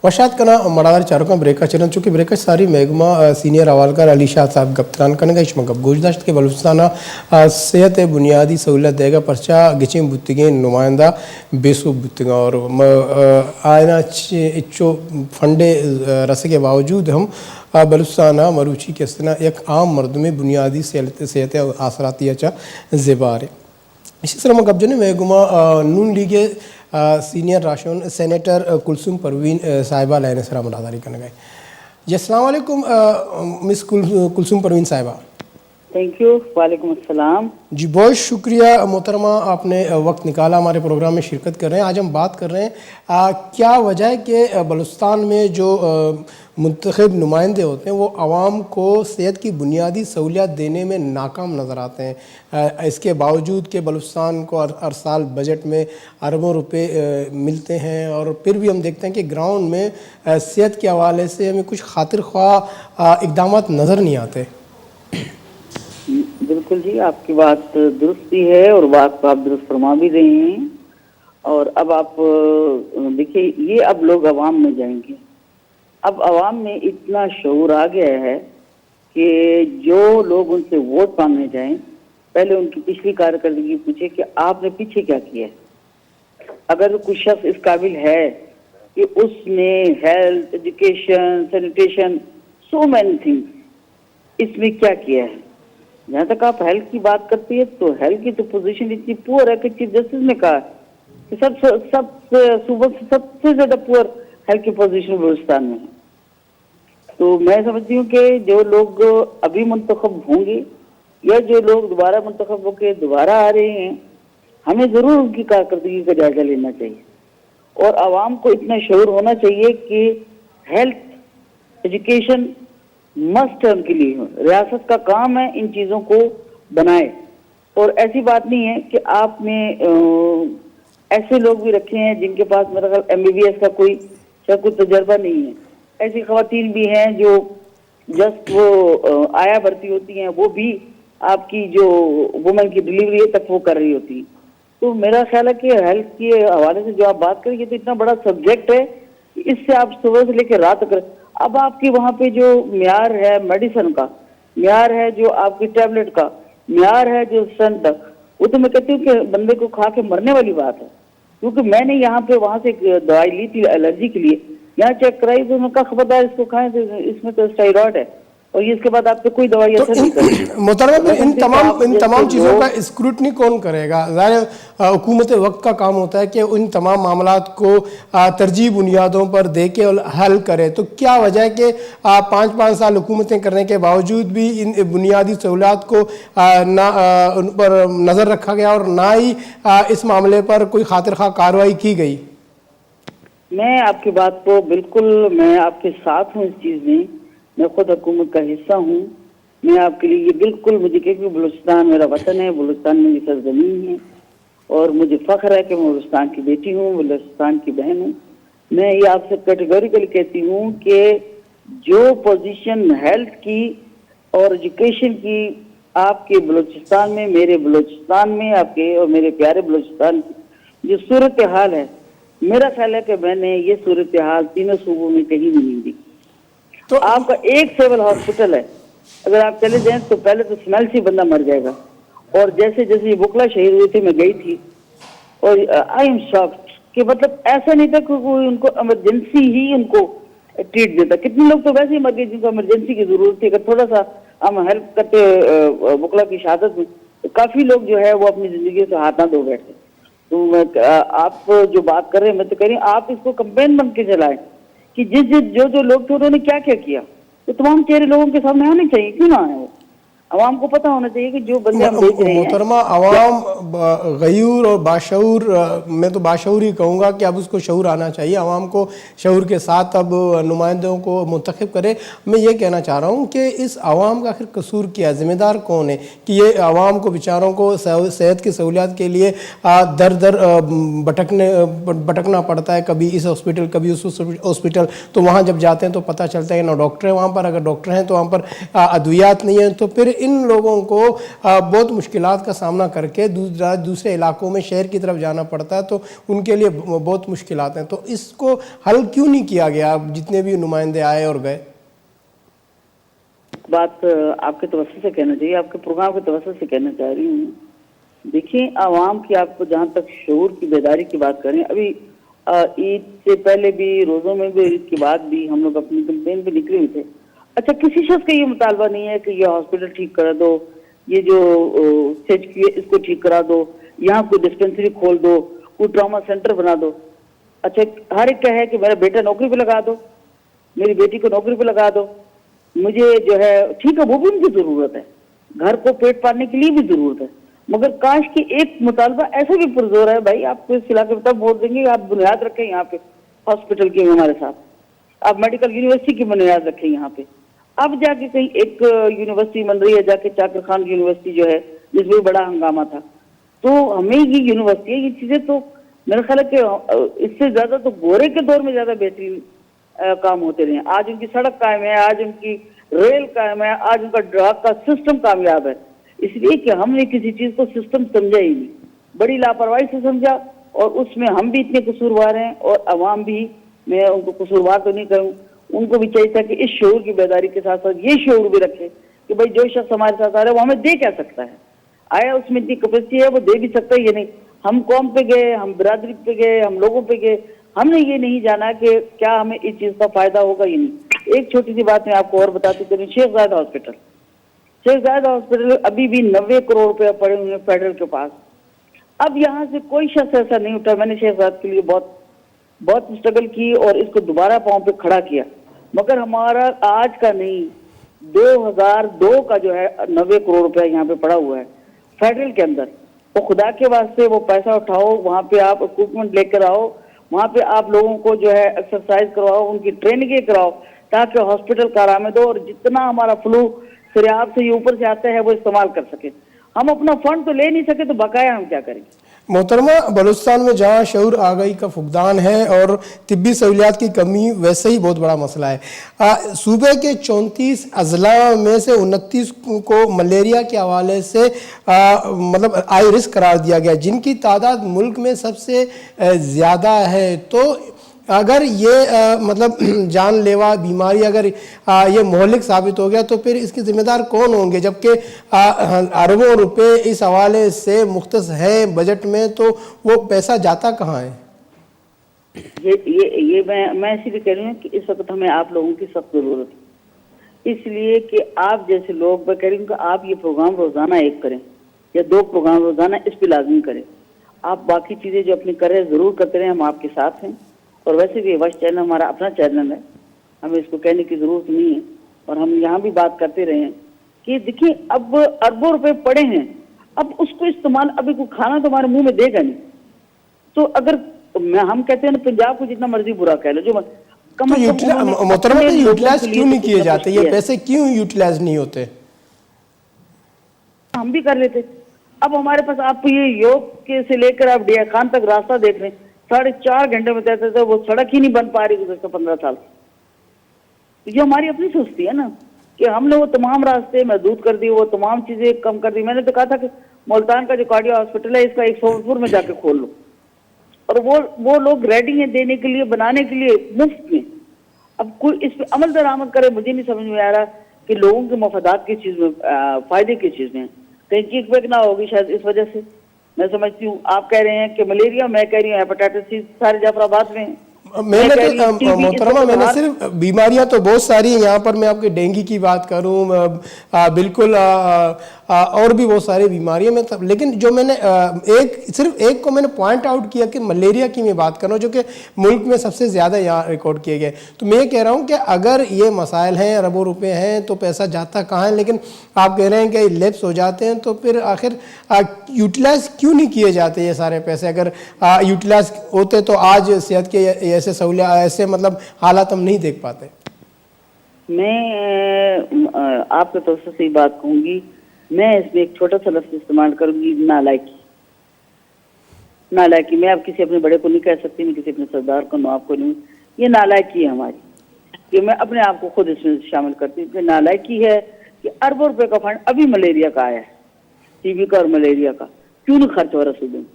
वशात कना मड़ादार चारों का ब्रेक चरण चूँकि ब्रेक सारी महकमा सीनियर अवालकार अली शाह साहब गप्तान करने का मगब गोशदाश्त के बलूचिस्ताना सेहत बुनियादी सहूलत देगा पर्चा गिचिम बुत्तिगे नुमाइंदा बेसू बुत्तिगा और आयना इच्चो फंडे रसे के बावजूद हम बलूचिस्ताना मरूची के सना एक आम मर्द में बुनियादी सेहत आसराती अच्छा ज़ेबार इसी तरह मगब जने महकमा नून लीग सीनियर राशन सेनेटर कुलसुम परवीन साहिबा लाइन सरा मुलादारी करने गए जी। अस्सलाम वालेकुम मिस कुलसुम परवीन साहिबा। Thank you. वालेकुम अस्सलाम जी, बहुत शुक्रिया मोहतरमा, आपने वक्त निकाला हमारे प्रोग्राम में शिरकत कर रहे हैं। आज हम बात कर रहे हैं क्या वजह है कि बलूचिस्तान में जो मुंतखब नुमाइंदे होते हैं वो आवाम को सेहत की बुनियादी सहूलियात देने में नाकाम नज़र आते हैं। इसके बावजूद कि बलूचिस्तान को हर साल बजट में अरबों रुपए मिलते हैं और फिर भी हम देखते हैं कि ग्राउंड में सेहत के हवाले से हमें कुछ खातिर ख्वाह इक़दाम नज़र नहीं आते। बिल्कुल जी, आपकी बात दुरुस्त भी है और बात आप दुरुस्त फरमा भी रहे हैं। और अब आप देखिए, ये अब लोग अवाम में जाएंगे। अब अवाम में इतना शऊर आ गया है कि जो लोग उनसे वोट मांगने जाएं, पहले उनकी पिछली कारकर्दगी पूछे कि आपने पीछे क्या किया है। अगर कुछ शख्स इस काबिल है कि उसने health, education, sanitation, so many things, इसमें क्या किया है। जहाँ तक आप हेल्थ की बात करती है तो हेल्थ की तो पोजीशन इतनी पुअर है कि चीफ जस्टिस ने कहा कि सबसे ज्यादा पुअर हेल्थ की पोजीशन बलूचिस्तान में है। तो मैं समझती हूँ कि जो लोग अभी मुंतखब होंगे या जो लोग दोबारा मुंतखब होकर दोबारा आ रहे हैं, हमें जरूर उनकी कारकर्दगी का जायजा लेना चाहिए और आवाम को इतना शऊर होना चाहिए कि हेल्थ, एजुकेशन मस्ट है उनके लिए। रियासत का काम है इन चीज़ों को बनाए। और ऐसी बात नहीं है कि आपने ऐसे लोग भी रखे हैं जिनके पास मेरा ख्याल MBBS का कोई तजर्बा नहीं है। ऐसी खवातीन भी हैं जो जस्ट वो आया भर्ती होती हैं, वो भी आपकी जो वुमेन की डिलीवरी है तक वो कर रही होती है। तो मेरा ख्याल है कि हेल्थ के हवाले से जो आप बात करें, ये तो इतना बड़ा सब्जेक्ट है कि इससे आप सुबह से लेकर रात तक। अब आपके वहाँ पे जो म्यार है मेडिसिन का, म्यार है जो आपकी टैबलेट का, म्यार है जो स्ट्रेंथ तक, वो तो मैं कहती हूँ कि बंदे को खा के मरने वाली बात है। क्योंकि मैंने यहाँ पे वहाँ से एक दवाई ली थी एलर्जी के लिए, यहाँ चेक कराई तो उन्होंने कहा खबरदार इसको खाएं, तो इसमें तो स्टेरॉइड है और ये इसके बाद आपको कोई दवाई असर नहीं करेगी। मोहतरमा, इन तमाम चीज़ों का स्क्रूटनी कौन करेगा? ज़ाहिर हुकूमत वक्त का काम होता है कि उन तमाम मामलात को तरजीह बुनियादों पर दे के हल करे। तो क्या वजह है कि 5-5 साल हुकूमतें करने के बावजूद भी इन बुनियादी सहूलियात को ना उन पर नज़र रखा गया और ना ही इस मामले पर कोई खातिर खा कार्रवाई की गई? मैं आपकी बात को बिल्कुल, मैं आपके साथ हूँ इस चीज़ में। मैं खुद हुकूमत का हिस्सा हूँ। मैं आपके लिए ये बिल्कुल, मुझे क्योंकि बलूचिस्तान मेरा वतन है, बलूचिस्तान मेरी सरजमीन है और मुझे फख्र है कि मैं बलूचिस्तान की बेटी हूँ, बलूचिस्तान की बहन हूँ। मैं ये आपसे कैटेगोरिकली कहती हूँ कि जो पोजीशन हेल्थ की और एजुकेशन की आपके बलूचिस्तान में, मेरे बलूचिस्तान में, आपके और मेरे प्यारे बलूचिस्तान की जो सूरत हाल है, मेरा ख्याल है कि मैंने ये सूरत हाल तीनों सूबों में कहीं नहीं देखी। तो आपका एक सिविल हॉस्पिटल है, अगर आप चले जाएं तो पहले तो स्मेल से बंदा मर जाएगा। और जैसे जैसे ये बुकला शहीद हुई थी, मैं गई थी और आई एम शॉक्ड कि मतलब ऐसा नहीं था कि कोई उनको इमरजेंसी ही उनको ट्रीट देता। कितने लोग तो वैसे ही मर गए जिनको इमरजेंसी की जरूरत थी। अगर थोड़ा सा हम हेल्प करते बुकला की शहादत में, तो काफी लोग जो है वो अपनी जिंदगी से हाथ ना धो बैठे। तो मैं आप जो बात कर रहे हैं, मैं तो कह रही हूँ आप इसको कंपेन बन के चलाएं कि जो लोग थे उन्होंने क्या क्या किया। तो तमाम चेहरे लोगों के सामने आने चाहिए, क्यों ना आए वो। आवाम को पता होना चाहिए कि जो बंदे हम भेज रहे हैं। मोहतरमा, आवाम गयूर और बाशऊर, मैं तो बाशऊर ही कहूँगा कि अब उसको शऊर आना चाहिए। आवाम को शऊर के साथ अब नुमाइंदों को मुंतखब करे। मैं ये कहना चाह रहा हूँ कि इस आवाम का आखिर कसूर क्या, ज़िम्मेदार कौन है कि ये आवाम को बेचारों को सेहत की सहूलियात के लिए दर दर भटकना पड़ता है, कभी इस हॉस्पिटल कभी उस हॉस्पिटल। तो वहाँ जब जाते हैं तो पता चलता है ना डॉक्टर है वहाँ पर, अगर डॉक्टर हैं तो वहाँ पर अद्वियात नहीं है। तो फिर ان لوگوں کو بہت مشکلات کا سامنا کر کے دوسرے علاقوں میں شہر کی طرف جانا پڑتا ہے، تو ان کے لیے بہت مشکلات ہیں. تو اس کو حل کیوں نہیں کیا گیا جتنے بھی نمائندے آئے اور گئے؟ بات آپ کے توسط سے کہنا چاہیے، آپ کے پروگرام کے توسط سے کہنا چاہ رہی ہوں. دیکھیں عوام کی، آپ کو جہاں تک شعور کی بیداری کی بات کریں، ابھی عید سے پہلے بھی، روزوں میں بھی، عید کے بعد بھی ہم لوگ اپنی کمپین پہ نکلے ہوئے تھے. اچھا، کسی شخص کا یہ مطالبہ نہیں ہے کہ یہ ہاسپٹل ٹھیک کرا دو، یہ جو CHQ ہے اس کو ٹھیک کرا دو، یہاں کوئی ڈسپینسری کھول دو، کوئی ٹراما سینٹر بنا دو. اچھا، ہر ایک کا ہے کہ میرا بیٹا نوکری پہ لگا دو، میری بیٹی کو نوکری پہ لگا دو، مجھے جو ہے ٹھیک ہے وہ بھی مجھے ضرورت ہے، گھر کو پیٹ پالنے کے لیے بھی ضرورت ہے، مگر کاش کہ ایک مطالبہ ایسا بھی پرزور ہے. بھائی آپ کو اس علاقے میں تب ووٹ دیں گے، آپ بنیاد رکھیں یہاں پہ ہاسپٹل کی ہمارے ساتھ، آپ میڈیکل یونیورسٹی کی بنیاد رکھیں یہاں پہ. اب جا کے کہیں ایک یونیورسٹی بن رہی ہے، جا کے چاکر خان یونیورسٹی جو ہے جس میں بڑا ہنگامہ تھا. تو ہمیں یہ یونیورسٹی ہے، یہ چیزیں تو میرا خیال ہے کہ اس سے زیادہ تو گورے کے دور میں زیادہ بہترین کام ہوتے رہے ہیں. آج ان کی سڑک قائم ہے، آج ان کی ریل قائم ہے، آج ان کا ڈراگ کا سسٹم کامیاب ہے، اس لیے کہ ہم نے کسی چیز کو سسٹم سمجھا ہی نہیں، بڑی لاپرواہی سے سمجھا، اور اس میں ہم بھی اتنے قصوروار ہیں اور عوام بھی. میں ان کو قصوروار تو نہیں کروں، ان کو بھی چاہیے تھا کہ اس شعور کی بیداری کے ساتھ ساتھ یہ شعور بھی رکھے کہ بھائی جو شخص ہمارے ساتھ آ رہا ہے وہ ہمیں دے کیا سکتا ہے، آیا اس میں اتنی کیپیسٹی ہے وہ دے بھی سکتا ہے یہ نہیں. ہم قوم پہ گئے، ہم برادری پہ گئے، ہم لوگوں پہ گئے، ہم نے یہ نہیں جانا کہ کیا ہمیں اس چیز کا فائدہ ہوگا یا نہیں. ایک چھوٹی سی بات میں آپ کو اور بتاتی چلوں، شیخ زاید ہاسپٹل ابھی بھی 90 کروڑ روپے پڑے ہوئے ہیں فیڈرل کے پاس. اب یہاں سے کوئی شخص ایسا نہیں اٹھا. میں نے شیخ زاید کے لیے بہت اسٹرگل کی اور اس کو دوبارہ پاؤں پہ کھڑا کیا، مگر ہمارا آج کا نہیں، 2002 کا جو ہے 90 کروڑ روپے یہاں پہ پڑا ہوا ہے فیڈرل کے اندر. تو خدا کے واسطے وہ پیسہ اٹھاؤ، وہاں پہ آپ اکوپمنٹ لے کر آؤ، وہاں پہ آپ لوگوں کو جو ہے ایکسرسائز کرواؤ، ان کی ٹریننگیں کراؤ تاکہ ہاسپٹل کارآمد ہو اور جتنا ہمارا فلو سریاب سے یہ اوپر سے آتا ہے وہ استعمال کر سکے. ہم اپنا فنڈ تو لے نہیں سکے تو بقایا ہم کیا کریں گے؟ محترمہ، بلوچستان میں جہاں شعور آگاہی کا فقدان ہے اور طبی سہولیات کی کمی ویسے ہی بہت بڑا مسئلہ ہے. صوبے کے 34 اضلاع میں سے 29 کو ملیریا کے حوالے سے مطلب ہائی رسک قرار دیا گیا، جن کی تعداد ملک میں سب سے زیادہ ہے. تو اگر یہ مطلب جان لیوا بیماری اگر یہ مہلک ثابت ہو گیا تو پھر اس کے ذمہ دار کون ہوں گے؟ جبکہ اربوں روپے اس حوالے سے مختص ہے بجٹ میں، تو وہ پیسہ جاتا کہاں ہے؟ یہ میں اسی لیے کہہ رہی ہوں کہ اس وقت ہمیں آپ لوگوں کی سخت ضرورت ہے، اس لیے کہ آپ جیسے لوگ، میں کہہ رہی ہوں کہ آپ یہ پروگرام روزانہ ایک کریں یا 2 پروگرام روزانہ اس پہ لازمی کریں. آپ باقی چیزیں جو اپنی کریں ضرور کرتے رہیں، ہم آپ کے ساتھ ہیں. اور ویسے بھی وش چینل ہمارا اپنا چینل ہے، ہمیں اس کو کہنے کی ضرورت نہیں ہے، اور ہم یہاں بھی بات کرتے رہے ہیں کہ دیکھیے اب اربوں روپے پڑے ہیں، اب اس کو استعمال، ابھی کوئی کھانا تو ہمارے منہ میں دے گا نہیں. تو اگر ہم کہتے ہیں نا پنجاب کو جتنا مرضی برا کہہ لو، جو کم از کم محترمہ یوٹیلائز کیوں نہیں کیے جاتے؟ یہ پیسے کیوں یوٹیلائز نہیں ہوتے؟ ہم بھی کر لیتے. اب ہمارے پاس آپ یہ یوگ کے سے لے کر آپ ڈیا خان تک راستہ دیکھ رہے ہیں، 4.5 گھنٹے میں کہتے تھے، وہ سڑک ہی نہیں بن پا رہی گزشتہ 15 سال. یہ ہماری اپنی سستی ہے نا کہ ہم نے وہ تمام راستے محدود کر دی، وہ تمام چیزیں کم کر دی. میں نے تو کہا تھا کہ ملتان کا جو کارڈیو ہاسپٹل ہے اس کا 100 پور میں جا کے کھول لو، اور وہ لوگ ریڈی ہیں دینے کے لیے، بنانے کے لیے مفت میں. اب کوئی اس پہ عمل درآمد کرے، مجھے نہیں سمجھ میں آ رہا کہ لوگوں کے مفادات کی چیز میں، فائدے کی چیز میں کہیں کیک بیک نہ ہوگی شاید اس وجہ سے. میں سمجھتی ہوں آپ کہہ رہے ہیں کہ ملیریا، میں کہہ رہی ہوں ہیپاٹائٹس سی سارے جعفر آباد میں ہیں. محترمہ میں نے صرف بیماریاں تو بہت ساری ہیں یہاں پر، میں آپ کے ڈینگی کی بات کروں بالکل اور بھی بہت ساری بیماریاں میں، لیکن جو میں نے صرف ایک کو میں نے پوائنٹ آؤٹ کیا کہ ملیریا کی میں بات کر رہا ہوں جو کہ ملک میں سب سے زیادہ یہاں ریکارڈ کیے گئے. تو میں یہ کہہ رہا ہوں کہ اگر یہ مسائل ہیں، اربوں روپے ہیں، تو پیسہ جاتا کہاں ہے؟ لیکن آپ کہہ رہے ہیں کہ لیپس ہو جاتے ہیں، تو پھر آخر یوٹیلائز کیوں نہیں کیے جاتے یہ سارے پیسے؟ اگر یوٹیلائز ہوتے تو آج صحت کے ایسے سہولیات، ایسے مطلب حالات ہم نہیں دیکھ پاتے. میں آپ کے توسط سے بات کہوں گی، میں اس میں ایک چھوٹا سا لفظ استعمال کروں گی، نالائکی. میں اب کسی اپنے بڑے کو نہیں کہہ سکتی، میں کسی اپنے سردار کو، نواب کو نہیں. یہ نالائکی ہے ہماری، کہ میں اپنے آپ کو خود اس میں شامل کرتی ہوں کہ نالائکی ہے कि अरबों रुपए का फंड अभी मलेरिया का आया है, टीबी का और मलेरिया का, क्यों नहीं खर्च हो रहा सूबे में?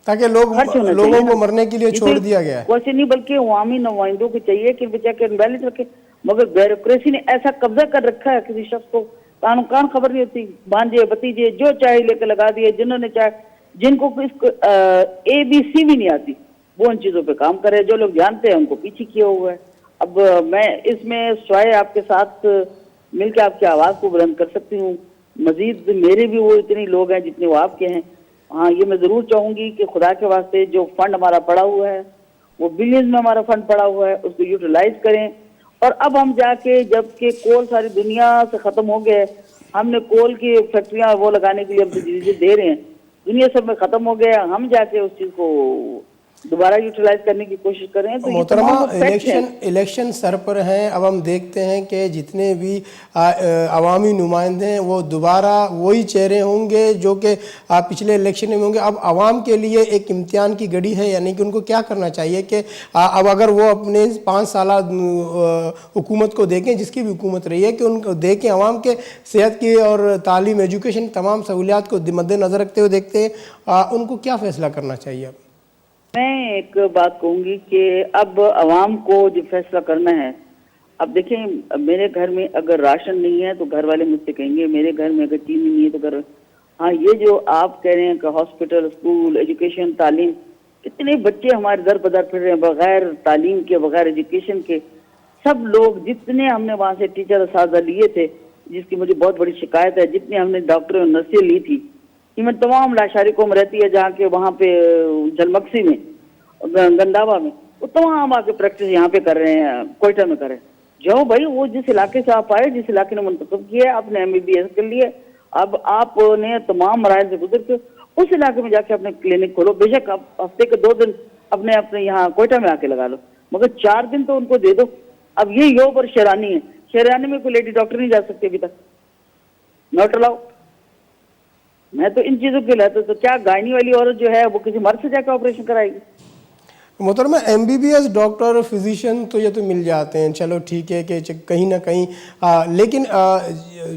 ताकि खर्च होना लोगों चाहिए को ना। मरने के लिए छोड़ दिया गया है। वैसे नहीं, बल्कि अवामी नुमाइंदों को चाहिए कि बचा के बैलेंस रखे, मगर ब्यूरोक्रेसी ने ऐसा कब्जा कर रखा है किसी शख्स को कान खबर नहीं होती, भांजे भतीजे जो चाहे लेके लगा दिए, जिन्होंने चाहे, जिनको ABC भी नहीं आती वो उन चीजों पे काम करे, जो लोग जानते हैं उनको पीछे किया हुआ है। अब मैं इसमें स्वयं आपके साथ मिलकर आपकी आवाज को बुलंद कर सकती हूँ, मजीद मेरे भी वो इतने लोग हैं जितने वो आपके हैं। हाँ, ये मैं जरूर चाहूंगी कि खुदा के वास्ते जो फंड हमारा पड़ा हुआ है, वो बिलियंस में हमारा फंड पड़ा हुआ है, उसको यूटिलाइज करें। और अब हम जाके, जबकि कोल सारी दुनिया से खत्म हो गया है, हमने कोल की फैक्ट्रियां वो लगाने के लिए हम धीरे दे रहे हैं, दुनिया सब में खत्म हो गया, हम जाके उस चीज को दोबारा यूटिलाइज करने की कोशिश करें। तो मोहतरमा, इलेक्शन सर पर हैं। अब हम देखते हैं कि जितने भी अवामी नुमाइंदे हैं वो दोबारा वही चेहरे होंगे जो कि पिछले इलेक्शन में होंगे। अब आवाम के लिए एक इम्तिहान की घड़ी है, यानी कि उनको क्या करना चाहिए कि अब अगर वो अपने 5 साल हुकूमत को देखें, जिसकी भी हुकूमत रही है, कि उनको देखें आवाम के सेहत की और तालीम, एजुकेशन, तमाम सहूलियात को मद्देनजर रखते हुए देखते हैं, उनको क्या फैसला करना चाहिए? अब मैं एक बात कहूंगी कि अब अवाम को जो फैसला करना है, अब देखें, मेरे घर में अगर राशन नहीं है तो घर वाले मुझसे कहेंगे, मेरे घर में अगर चीनी नहीं है तो घर, हाँ, ये जो आप कह रहे हैं कि हॉस्पिटल, स्कूल, एजुकेशन, तालीम, इतने बच्चे हमारे दर बदर फिर रहे हैं बगैर तालीम के, बगैर एजुकेशन के। सब लोग जितने हमने वहाँ से टीचर असाजा लिए थे, जिसकी मुझे बहुत बड़ी शिकायत है, जितने हमने डॉक्टर और नर्सें ली थी, इवन तमाम लाशारी कौम रहती है जहाँ के वहाँ पे जलमक्सी में, गंदावा में, वो तमाम आके प्रैक्टिस यहाँ पे कर रहे हैं, कोयटा में कर रहे हैं। जाओ भाई, वो जिस इलाके से आप आए, जिस इलाके ने मुंतखब किया है, आपने MBBS कर लिया, अब आपने तमाम मराहल से गुजर के उस इलाके में जाके अपने क्लिनिक खोलो। बेशक आप हफ्ते के 2 दिन अपने यहाँ कोयटा में आके लगा लो, मगर 4 दिन तो उनको दे दो। अब ये योग और शेरानी है, शेरानी में कोई लेडी डॉक्टर नहीं जा सकती अभी तक, नॉट अलाउ। मैं तो इन चीजों के लिए तो क्या गायनी वाली औरत जो है वो किसी मर्द से जाकर ऑपरेशन कराएगी? मोहतरमा, MBBS डॉक्टर, फिजिशियन तो ये तो मिल जाते हैं, चलो ठीक है कि कहीं ना कहीं, लेकिन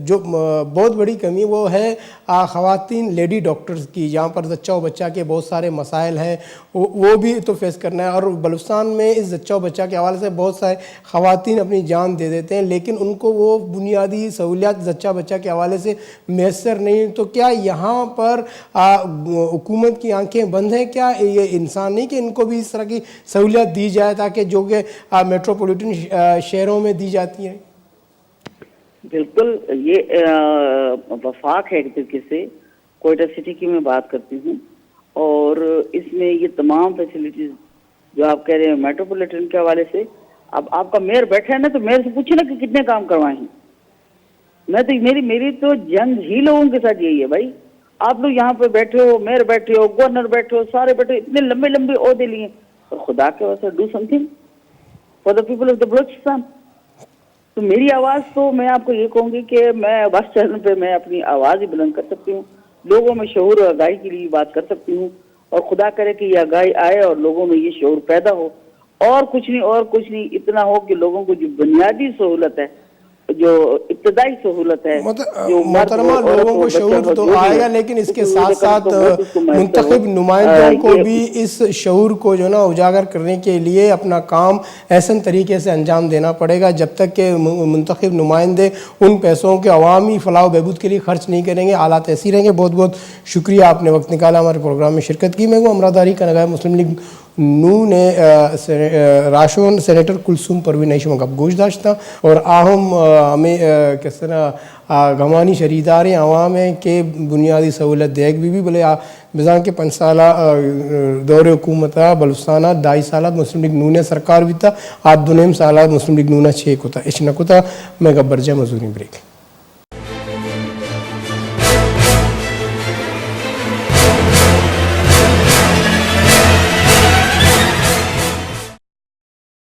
जो बहुत बड़ी कमी वो है ख़वातीन लेडी डॉक्टर्स की, जहाँ पर जच्चा व बच्चा के बहुत सारे मसाइल हैं, वो भी तो फेस करना है। और बलूचिस्तान में इस जच्चा व बच्चा के हवाले से बहुत सारे ख़वातीन अपनी जान दे देते हैं, लेकिन उनको वो बुनियादी सहूलियात जच्चा बच्चा के हवाले से मैसर नहीं। तो क्या यहाँ पर हुकूमत की आंखें बंद हैं? क्या ये इंसान नहीं कि इनको भी इस तरह की सहूलियत दी जाए, ताकि जो कि मेट्रोपॉलिटन शहरों में दी जाती हैं? बिल्कुल, ये वफाक है एक तरीके से, कोयटा सिटी की मैं बात करती हूँ, और इसमें ये तमाम फैसिलिटीज जो आप कह रहे हैं मेट्रोपॉलिटन के हवाले से, अब आपका मेयर बैठा है ना, तो मेयर से पूछे ना कि कितने काम करवाए हैं। मैं तो मेरी तो जंग ही लोगों के साथ यही है भाई। आप लोग यहाँ पे बैठे हो, मेयर बैठे हो, गवर्नर बैठे हो, सारे बैठे, इतने लंबे लंबे ओहदे लिए, और खुदा के वास्ते do something for the people of the Balochistan. तो मेरी आवाज तो मैं आपको ये कहूंगी कि मैं बस चैनल पे मैं अपनी आवाज ही बुलंद कर सकती हूँ, लोगों में शऊर और आगाही के लिए बात कर सकती हूँ, और खुदा करे कि ये आगाही आए और लोगों में ये शऊर पैदा हो, और कुछ नहीं, इतना हो कि लोगों को जो बुनियादी सहूलत है, जो इब्तदाई सहूलत है, मोहतरमा, लोगों को शऊर तो आएगा, लेकिन इसके साथ साथ मुंतखब नुमाइंदों को भी इस शऊर को जो ना उजागर करने के लिए अपना काम ऐसा तरीके से अंजाम देना पड़ेगा। जब तक कि मुंतखब नुमाइंदे उन पैसों के अवामी फलाह बहबूद के लिए खर्च नहीं करेंगे, हालात ऐसे ही रहेंगे। बहुत बहुत शुक्रिया, आपने वक्त निकाला हमारे प्रोग्राम में शिरकत की। मैं वो अमरादारी का नगाह मुस्लिम लीग नू ने राशोन सेनेटर कुलसूम परवीन नईशम का गोश दाश्ता, और आहम हमें किस तरह गमानी शरीदार आवाम है कि बुनियादी सहूलत देख भी बोले बिजा के 5 साल दौरे हुकूमत बलूचिस्तान 2.5 साल मुस्लिम लीग नू ने सरकार भी था, 2.5 साल मुस्लिम लीग नू 6 को था। इस नकुता मैं गब्बर जय मजूरी ब्रेक।